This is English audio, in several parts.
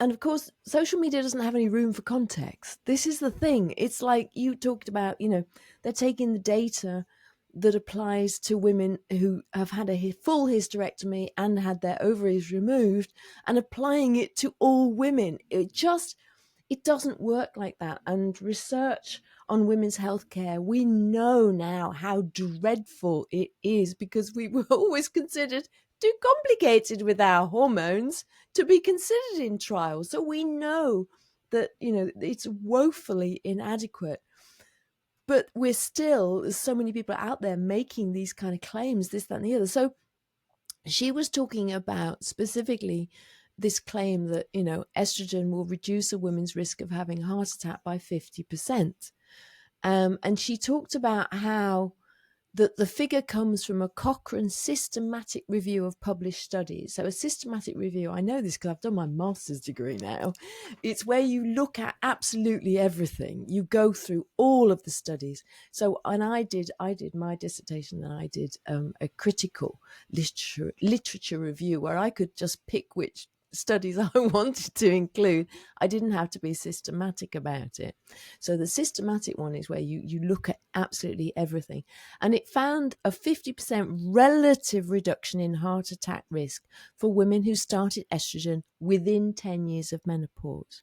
And of course, social media doesn't have any room for context. This is the thing. It's like you talked about, they're taking the data that applies to women who have had a full hysterectomy and had their ovaries removed and applying it to all women. It doesn't work like that. And research on women's healthcare, we know now how dreadful it is because we were always considered too complicated with our hormones to be considered in trials. So we know that, it's woefully inadequate. But there's so many people out there making these kind of claims, this, that, and the other. So she was talking about specifically this claim that, estrogen will reduce a woman's risk of having a heart attack by 50%. And she talked about how that the figure comes from a Cochrane systematic review of published studies. So a systematic review, I know this because I've done my master's degree now. It's where you look at absolutely everything. You go through all of the studies. So, and I did my dissertation, and I did a critical literature review where I could just pick which studies I wanted to include. I didn't have to be systematic about it. So the systematic one is where you look at absolutely everything. And it found a 50% relative reduction in heart attack risk for women who started estrogen within 10 years of menopause.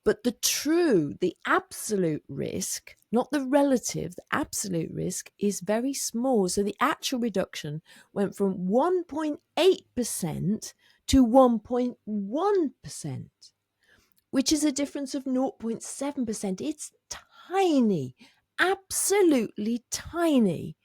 But the absolute risk, not the relative, the absolute risk is very small. So the actual reduction went from 1.8% to 1.1%, which is a difference of 0.7%. It's tiny, absolutely tiny,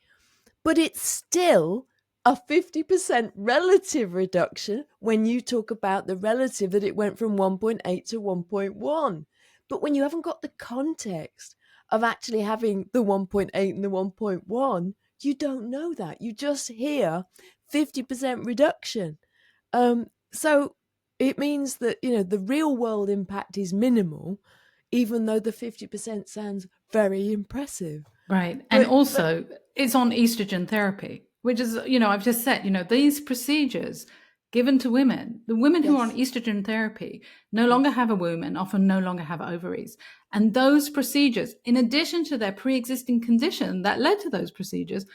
but it's still a 50% relative reduction when you talk about the relative that it went from 1.8 to 1.1. But when you haven't got the context of actually having the 1.8 and the 1.1, you don't know that. You just hear 50% reduction. So it means that, the real world impact is minimal, even though the 50% sounds very impressive. Right. And also it's on estrogen therapy, which is, I've just said, these procedures given to women, the women who are on estrogen therapy no longer have a womb and often no longer have ovaries. And those procedures, in addition to their pre-existing condition that led to those procedures,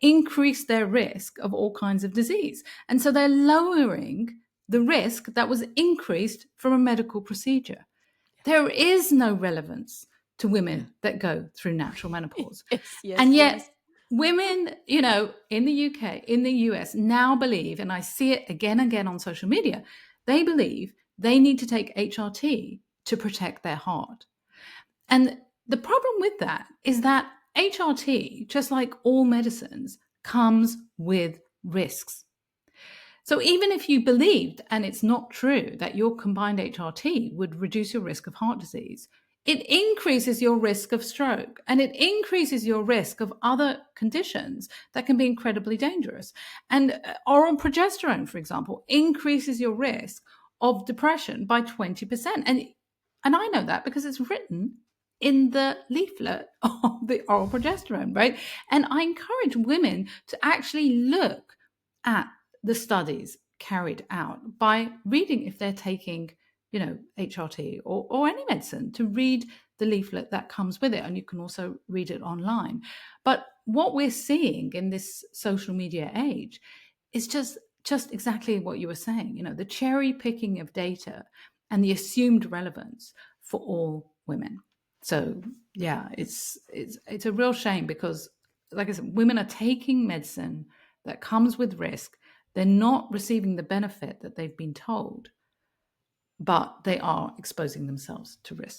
increase their risk of all kinds of disease. And so they're lowering the risk that was increased from a medical procedure. There is no relevance to women that go through natural menopause. And yet women, in the UK, in the US now believe, and I see it again and again on social media, they believe they need to take HRT to protect their heart. And the problem with that is that HRT, just like all medicines, comes with risks. So even if you believed, and it's not true, that your combined HRT would reduce your risk of heart disease, it increases your risk of stroke and it increases your risk of other conditions that can be incredibly dangerous. And oral progesterone, for example, increases your risk of depression by 20%. And I know that because it's written in the leaflet of the oral progesterone, right? And I encourage women to actually look at the studies carried out by reading, if they're taking, HRT or any medicine, to read the leaflet that comes with it. And you can also read it online. But what we're seeing in this social media age is just exactly what you were saying, the cherry picking of data and the assumed relevance for all women. So yeah, it's a real shame because, like I said, women are taking medicine that comes with risk. They're not receiving the benefit that they've been told, but they are exposing themselves to risk.